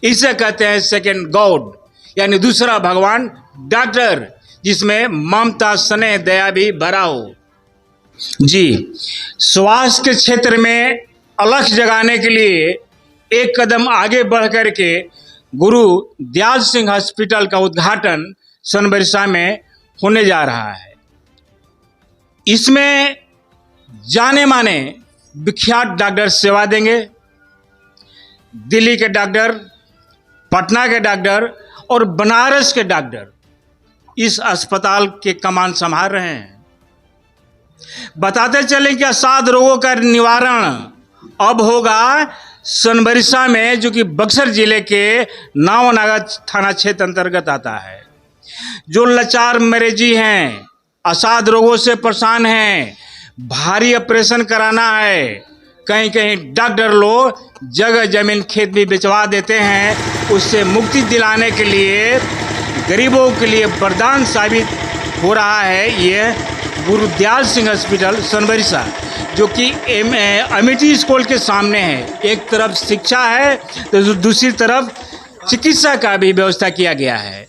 इसे कहते हैं सेकंड गॉड, यानी दूसरा भगवान डॉक्टर, जिसमें ममता स्नेह दया भी भरा हो। जी, स्वास्थ्य के क्षेत्र में अलख जगाने के लिए एक कदम आगे बढ़ करके गुरु दयाल सिंह हॉस्पिटल का उद्घाटन सोनबरसा में होने जा रहा है। इसमें जाने माने विख्यात डॉक्टर सेवा देंगे। दिल्ली के डॉक्टर, पटना के डॉक्टर और बनारस के डॉक्टर इस अस्पताल के कमान संभाल रहे हैं। बताते चलें कि असाध रोगों का निवारण अब होगा सोनबरसा में, जो कि बक्सर जिले के नावनागा थाना क्षेत्र अंतर्गत आता है। जो लाचार मरीजी हैं, असाध रोगों से परेशान हैं, भारी ऑपरेशन कराना है, कहीं कहीं डॉक्टर लोग जगह जमीन खेत भी बेचवा देते हैं, उससे मुक्ति दिलाने के लिए गरीबों के लिए वरदान साबित हो रहा है ये गुरु दयाल सिंह हॉस्पिटल सोनबरसा, जो कि अमेठी स्कूल के सामने है। एक तरफ शिक्षा है तो दूसरी तरफ चिकित्सा का भी व्यवस्था किया गया है।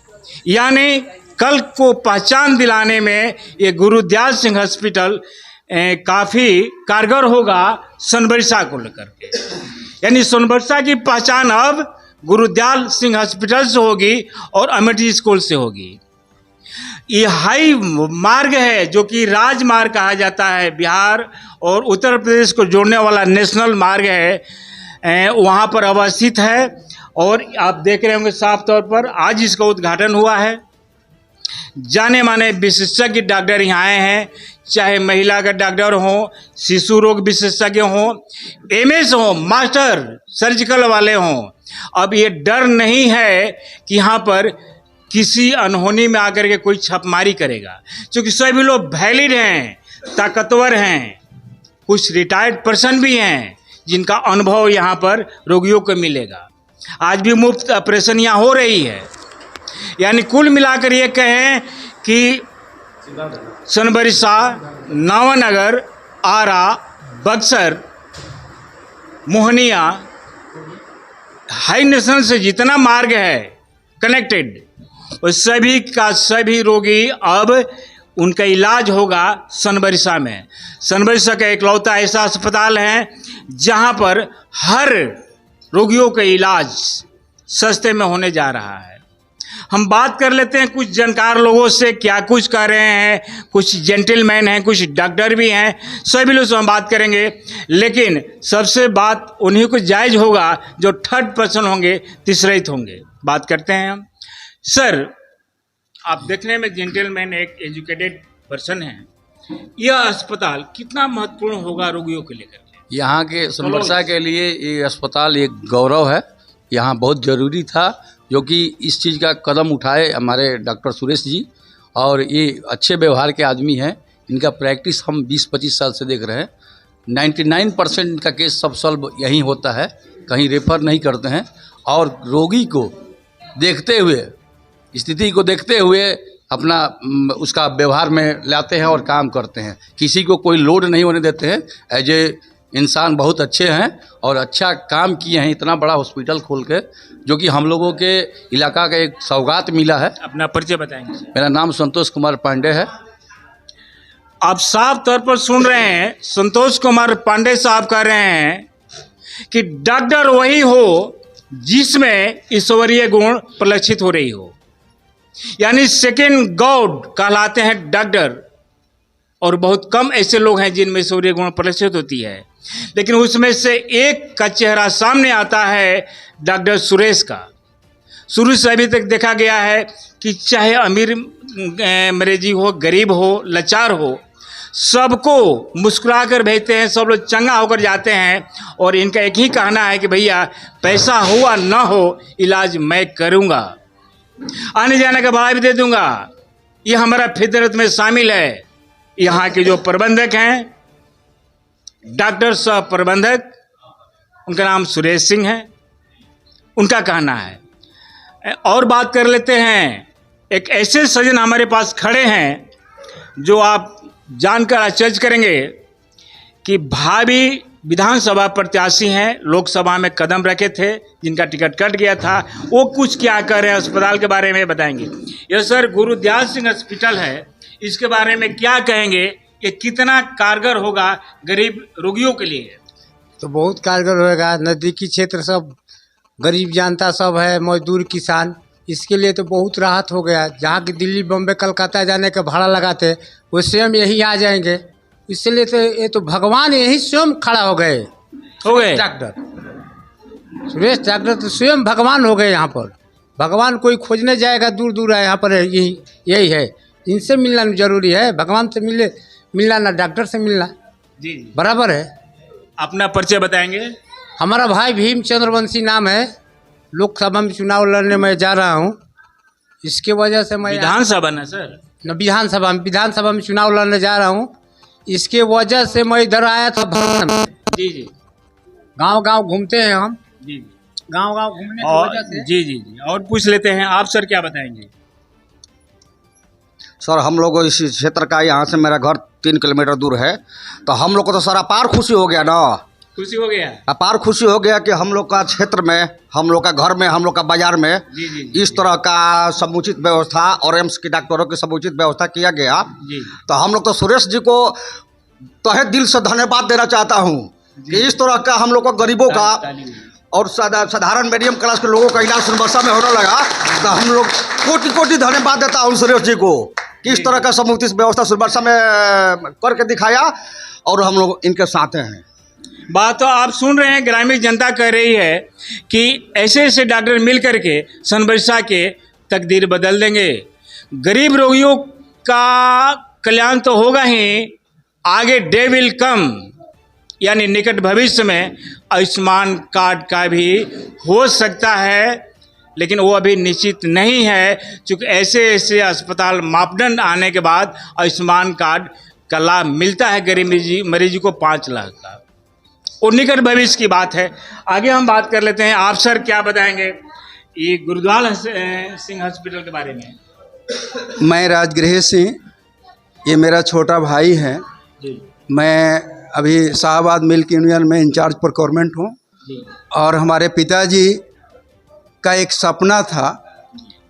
यानी कल को पहचान दिलाने में ये गुरु दयाल सिंह हॉस्पिटल काफ़ी कारगर होगा सोनबरसा को लेकर के। यानी सोनबरसा की पहचान अब गुरु दयाल सिंह हॉस्पिटल से होगी और अमेठी स्कूल से होगी। ये हाई मार्ग है, जो कि राजमार्ग कहा जाता है, बिहार और उत्तर प्रदेश को जोड़ने वाला नेशनल मार्ग है, वहाँ पर अवस्थित है। और आप देख रहे होंगे साफ तौर पर आज इसका उद्घाटन हुआ है। जाने माने विशेषज्ञ डॉक्टर यहाँ आए हैं, चाहे महिला का डॉक्टर हो, शिशु रोग विशेषज्ञ हो, एमएस हो, मास्टर सर्जिकल वाले हों। अब ये डर नहीं है कि यहाँ पर किसी अनहोनी में आकर के कोई छापेमारी करेगा, क्योंकि सभी लोग वैलिड हैं, ताकतवर हैं, कुछ रिटायर्ड पर्सन भी हैं जिनका अनुभव यहाँ पर रोगियों को मिलेगा। आज भी मुफ्त ऑपरेशन यहाँ हो रही है। यानी कुल मिलाकर ये कहें कि सोनबरसा, नावनगर, आरा, बक्सर, मोहनिया, हाई नेशनल से जितना मार्ग है कनेक्टेड, उस सभी का सभी रोगी अब उनका इलाज होगा सोनबरसा में। सोनबरसा का इकलौता ऐसा अस्पताल है जहां पर हर रोगियों का इलाज सस्ते में होने जा रहा है। हम बात कर लेते हैं कुछ जानकार लोगों से, क्या कुछ कर रहे हैं। कुछ जेंटलमैन हैं, कुछ डॉक्टर भी हैं, सभी लोग से हम बात करेंगे। लेकिन सबसे बात उन्हीं को जायज़ होगा जो थर्ड पर्सन होंगे, तीसरित होंगे। बात करते हैं हम। सर, आप देखने में जेंटलमैन, एक एजुकेटेड पर्सन हैं, यह अस्पताल कितना महत्वपूर्ण होगा रोगियों के लेकर? यहाँ के सोनबरसा के लिए ये अस्पताल एक गौरव है। यहाँ बहुत ज़रूरी था, जो कि इस चीज़ का कदम उठाए हमारे डॉक्टर सुरेश जी, और ये अच्छे व्यवहार के आदमी हैं। इनका प्रैक्टिस हम 20-25 साल से देख रहे हैं। 99% का केस सब सॉल्व यहीं होता है, कहीं रेफर नहीं करते हैं। और रोगी को देखते हुए, स्थिति को देखते हुए अपना उसका व्यवहार में लाते हैं और काम करते हैं। किसी को कोई लोड नहीं होने देते हैं। एज ए इंसान बहुत अच्छे हैं और अच्छा काम किए हैं, इतना बड़ा हॉस्पिटल खोल के, जो कि हम लोगों के इलाका का एक सौगात मिला है। अपना परिचय बताएंगे? मेरा नाम संतोष कुमार पांडे है। आप साफ तौर पर सुन रहे हैं, संतोष कुमार पांडे साहब कह रहे हैं कि डॉक्टर वही हो जिसमें ईश्वरीय गुण प्रलक्षित हो रही हो। यानी सेकेंड गॉड कहलाते हैं डॉक्टर, और बहुत कम ऐसे लोग हैं जिनमें ईश्वरीय गुण प्रलक्षित होती है। लेकिन उसमें से एक का चेहरा सामने आता है डॉक्टर सुरेश का। शुरू से अभी तक देखा गया है कि चाहे अमीर मरीजी हो, गरीब हो, लाचार हो, सबको मुस्कुरा कर भेजते हैं, सब लोग चंगा होकर जाते हैं। और इनका एक ही कहना है कि भैया पैसा हुआ ना हो, इलाज मैं करूँगा, आने जाने का भाड़ा भी दे दूँगा, ये हमारा फितरत में शामिल है। यहाँ के जो प्रबंधक हैं, डॉक्टर सह प्रबंधक, उनका नाम सुरेश सिंह है, उनका कहना है। और बात कर लेते हैं, एक ऐसे सज्जन हमारे पास खड़े हैं जो आप जानकर आश्चर्य करेंगे कि भाभी विधानसभा प्रत्याशी हैं, लोकसभा में कदम रखे थे, जिनका टिकट कट गया था, वो कुछ क्या कर रहे हैं अस्पताल के बारे में बताएंगे। ये सर गुरुदयाल सिंह हॉस्पिटल है, इसके बारे में क्या कहेंगे, ये कितना कारगर होगा गरीब रोगियों के लिए? तो बहुत कारगर होगा। नज़दीकी क्षेत्र सब गरीब जनता सब है, मजदूर किसान, इसके लिए तो बहुत राहत हो गया। जहाँ की दिल्ली बम्बई कलकत्ता जाने का भाड़ा लगाते वो स्वयं यही आ जाएंगे। इसलिए तो ये तो भगवान यही स्वयं खड़ा हो गए। डॉक्टर सुरेश डॉक्टर तो स्वयं भगवान हो गए। यहाँ पर भगवान कोई खोजने जाएगा दूर दूर है, यहाँ पर यही है। इनसे मिलना जरूरी है, भगवान से मिलना ना डॉक्टर से मिलना जी बराबर है। अपना परिचय बताएंगे। हमारा भाई भीम चंद्रवंशी नाम है। लोकसभा में चुनाव लड़ने मैं जा रहा हूँ, इसके वजह से मैं विधानसभा ना सर, विधानसभा में चुनाव लड़ने जा रहा हूँ, इसके वजह से मैं इधर आया था। जी जी गांव गांव घूमते हैं हम, जी गांव गांव घूमने की और वजह से। जी जी जी और पूछ लेते हैं, आप सर क्या बताएंगे? सर हम लोग इस क्षेत्र का, यहाँ से मेरा घर 3 किलोमीटर दूर है, तो हम लोग को तो सर अपार खुशी हो गया ना। खुशी हो गया, अपार खुशी हो गया कि हम लोग का क्षेत्र में, हम लोग का घर में, हम लोग का बाजार में जी जी इस तरह का समुचित व्यवस्था और एम्स के डॉक्टरों की समुचित व्यवस्था किया गया। जी तो हम लोग तो सुरेश जी को तहे दिल से धन्यवाद देना चाहता हूँ कि इस तरह का हम लोग को गरीबों का और साधारण मीडियम क्लास के लोगों का इलाज सुनबरसा में होने लगा। तो हम लोग कोटि कोटि धन्यवाद देता हूँ सुरेश जी को कि इस तरह का समुचित व्यवस्था सुनबरसा में करके दिखाया, और हम लोग इनके साथ हैं। बात तो आप सुन रहे हैं, ग्रामीण जनता कह रही है कि ऐसे ऐसे डॉक्टर मिल करके सोनबरसा के तकदीर बदल देंगे। गरीब रोगियों का कल्याण तो होगा ही, आगे डे विल कम, यानी निकट भविष्य में आयुष्मान कार्ड का भी हो सकता है, लेकिन वो अभी निश्चित नहीं है, क्योंकि ऐसे ऐसे अस्पताल मापदंड आने के बाद आयुष्मान कार्ड का लाभ मिलता है गरीब मरीज को 5 लाख का। और निकट भविष्य की बात है। आगे हम बात कर लेते हैं, आप सर क्या बताएंगे ये गुरुदयाल सिंह हॉस्पिटल के बारे में? मैं राजगृह सिंह, ये मेरा छोटा भाई है। जी मैं अभी शाहबाद मिल्क यूनियन में इंचार्ज प्रोक्योरमेंट हूँ। जी और हमारे पिताजी का एक सपना था,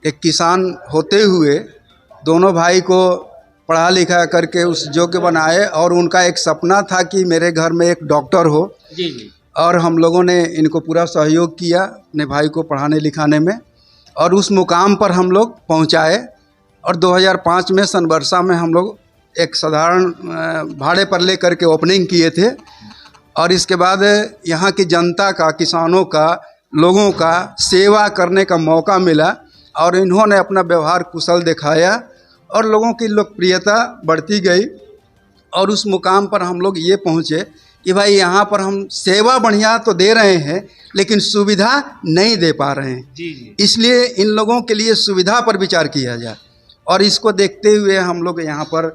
एक किसान होते हुए दोनों भाई को पढ़ा लिखा करके उस योग्य बनाए, और उनका एक सपना था कि मेरे घर में एक डॉक्टर हो। जी जी और हम लोगों ने इनको पूरा सहयोग किया अपने भाई को पढ़ाने लिखाने में, और उस मुकाम पर हम लोग पहुंचाए। और 2005 में सोनबरसा में हम लोग एक साधारण भाड़े पर ले करके ओपनिंग किए थे। और इसके बाद यहाँ की जनता का, किसानों का, लोगों का सेवा करने का मौका मिला, और इन्होंने अपना व्यवहार कुशल दिखाया और लोगों की लोकप्रियता बढ़ती गई। और उस मुकाम पर हम लोग ये पहुँचे कि भाई यहाँ पर हम सेवा बढ़िया तो दे रहे हैं, लेकिन सुविधा नहीं दे पा रहे हैं। जी जी इसलिए इन लोगों के लिए सुविधा पर विचार किया जाए। और इसको देखते हुए हम लोग यहाँ पर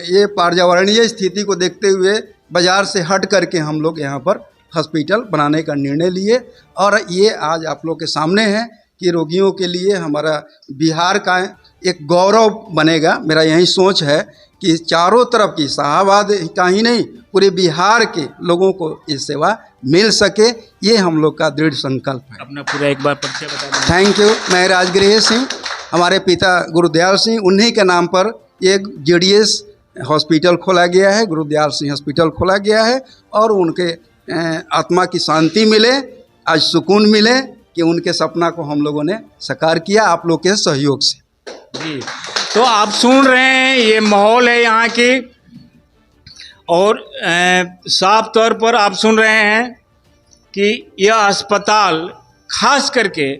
ये पर्यावरणीय स्थिति को देखते हुए बाज़ार से हट करके हम लोग यहाँ पर हॉस्पिटल बनाने का निर्णय लिए। और ये आज आप लोग के सामने है कि रोगियों के लिए हमारा बिहार का एक गौरव बनेगा। मेरा यही सोच है कि चारों तरफ की, शाहबाद का ही नहीं, पूरे बिहार के लोगों को ये सेवा मिल सके, ये हम लोग का दृढ़ संकल्प है। अपना पूरा एक बार परिचय बता दें। Thank you. मैं राजगृह सिंह, हमारे पिता गुरुदयाल सिंह, उन्हीं के नाम पर एक JDS हॉस्पिटल खोला गया है, गुरुदयाल सिंह हॉस्पिटल खोला गया है। और उनके आत्मा की शांति मिले, आज सुकून मिले कि उनके सपना को हम लोगों ने साकार किया आप लोग के सहयोग से। जी तो आप सुन रहे हैं, ये माहौल है यहाँ की, और साफ तौर पर आप सुन रहे हैं कि यह अस्पताल खास करके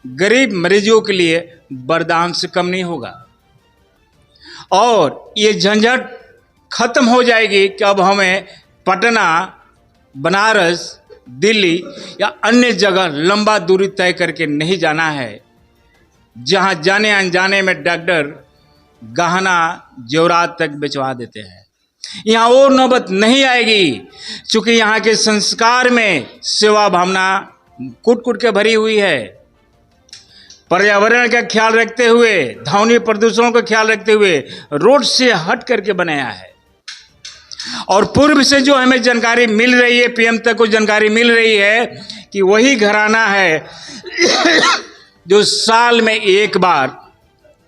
गरीब मरीजों के लिए वरदान से कम नहीं होगा। और ये झंझट खत्म हो जाएगी कि अब हमें पटना, बनारस, दिल्ली या अन्य जगह लंबा दूरी तय करके नहीं जाना है, जहां जाने अनजाने में डॉक्टर गहना जेवरात तक बेचवा देते हैं। यहाँ वो नौबत नहीं आएगी, क्योंकि यहाँ के संस्कार में सेवा भावना कूट कूट के भरी हुई है। पर्यावरण का ख्याल रखते हुए, ध्वनि प्रदूषणों का ख्याल रखते हुए रोड से हट करके बनाया है। और पूर्व से जो हमें जानकारी मिल रही है, पीएम तक को जानकारी मिल रही है कि वही घराना है जो साल में एक बार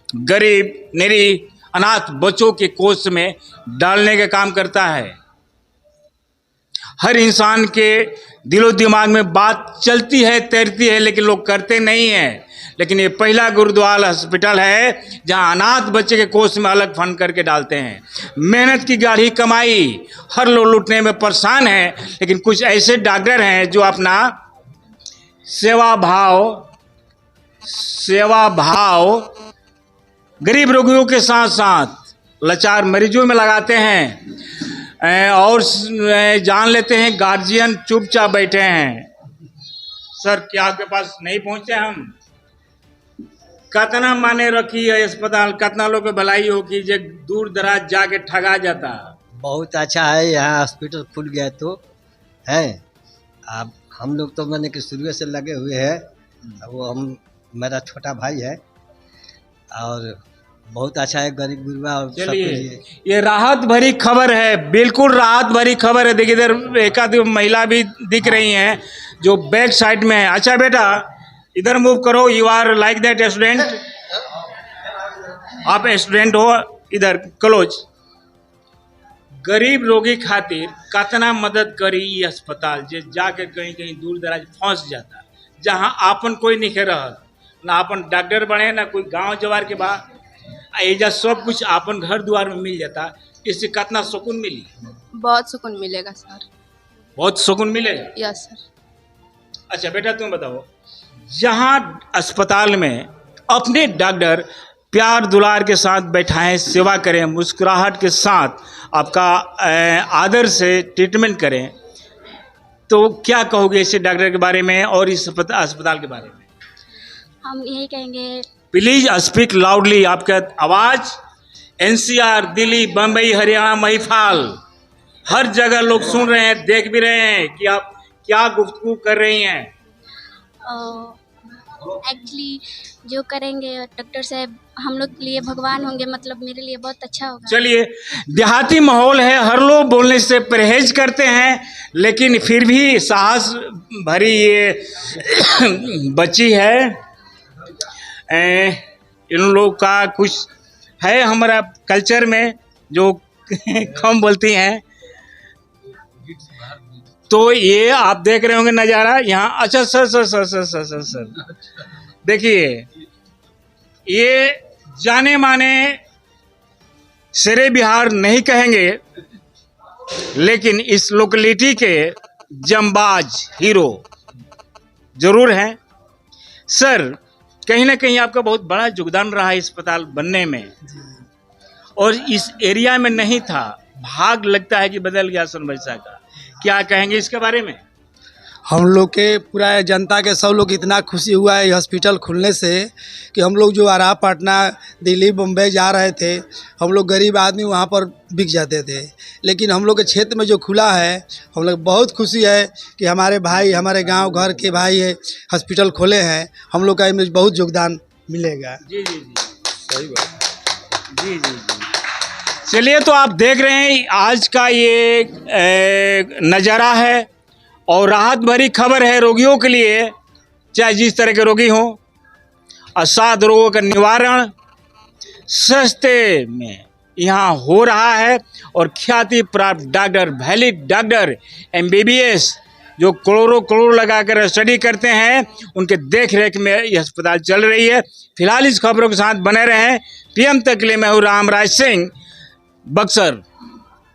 गरीब निरीह अनाथ बच्चों के कोष में डालने का काम करता है। हर इंसान के दिलो दिमाग में बात चलती है, तैरती है, लेकिन लोग करते नहीं हैं। लेकिन ये पहला गुरुद्वारा हॉस्पिटल है जहां अनाथ बच्चे के कोष में अलग फंड करके डालते हैं। मेहनत की गाढ़ी कमाई हर लोग लूटने में परेशान है, लेकिन कुछ ऐसे डॉक्टर हैं जो अपना सेवा भाव गरीब रोगियों के साथ साथ लाचार मरीजों में लगाते हैं और जान लेते हैं। गार्जियन चुपचाप बैठे हैं। सर, क्या आपके पास नहीं पहुंचे हम? कितना माने रखी है अस्पताल, कितना लोग के भलाई हो कि जे दूर दराज जाके ठगा जाता। बहुत अच्छा है, यहाँ हॉस्पिटल खुल गया तो है। अब हम लोग तो मैंने कि शुरू से लगे हुए हैं। वो मेरा छोटा भाई है और बहुत अच्छा है, गरीब गुरबा और सब चलिए, ये राहत भरी खबर है, बिल्कुल राहत भरी खबर है। देखिए इधर एक आध महिला भी दिख रही हैं जो बैक साइड में है। अच्छा बेटा, इधर मूव करो, you are like that student, आप स्टूडेंट हो, इधर क्लोज। गरीब रोगी खातिर कितना मदद करी ये अस्पताल, जे जाके कहीं कहीं दूर दराज फंस जाता, जहां आपन कोई नहीं रह, ना आपन डॉक्टर बने, ना कोई गांव जवार के बाद एजा सब कुछ आपन घर द्वार में मिल जाता। इससे कितना सुकून मिली? बहुत सुकून मिलेगा सर। बहुत सुकून मिलेगा। Yes sir. अच्छा बेटा, तुम बताओ, जहां अस्पताल में अपने डॉक्टर प्यार दुलार के साथ बैठाएं, सेवा करें, मुस्कुराहट के साथ आपका आदर से ट्रीटमेंट करें, तो क्या कहोगे इस डॉक्टर के बारे में और इस अस्पताल के बारे में? हम यही कहेंगे, प्लीज स्पीक लाउडली। आपका आवाज़ एनसीआर, दिल्ली, बम्बई, हरियाणा, महिफाल, हर जगह लोग सुन रहे हैं, देख भी रहे हैं कि आप क्या गुफ्तगू कर रही हैं। एक्चुअली जो करेंगे डॉक्टर साहब हम लोग के लिए भगवान होंगे, मतलब मेरे लिए बहुत अच्छा होगा। चलिए, देहाती माहौल है, हर लोग बोलने से परहेज करते हैं, लेकिन फिर भी साहस भरी ये बच्ची है। इन लोग का कुछ है हमारा कल्चर में जो कम बोलती हैं, तो ये आप देख रहे होंगे नज़ारा यहाँ। अच्छा सर, देखिए, ये जाने माने शेरे बिहार नहीं कहेंगे, लेकिन इस लोकेलिटी के जंबाज हीरो जरूर हैं। सर, कहीं ना कहीं आपका बहुत बड़ा योगदान रहा है अस्पताल बनने में, और इस एरिया में नहीं था, भाग लगता है कि बदल गया सोनभरसा का। क्या कहेंगे इसके बारे में? हम लोग के पूरा जनता के सब लोग इतना खुशी हुआ है हॉस्पिटल खुलने से कि हम लोग जो आरा पटना, दिल्ली, बम्बई जा रहे थे, हम लोग गरीब आदमी वहाँ पर बिक जाते थे, लेकिन हम लोग के क्षेत्र में जो खुला है, हम लोग बहुत खुशी है कि हमारे भाई, हमारे गांव घर के भाई है हॉस्पिटल खोले हैं। हम लोग का इनमें बहुत योगदान मिलेगा। जी, सही बात। जी। चलिए, तो आप देख रहे हैं आज का ये नज़ारा है और राहत भरी खबर है रोगियों के लिए, चाहे जिस तरह के रोगी हों। असाध्य रोगों का निवारण सस्ते में यहाँ हो रहा है, और ख्याति प्राप्त डॉक्टर, वैलिड डॉक्टर, MBBS जो करोड़ों लगाकर स्टडी करते हैं, उनके देख रेख में यह अस्पताल चल रही है। फिलहाल इस खबरों के साथ बने रहें। PM तक के लिए मैं हूँ रामराज सिंह, बक्सर।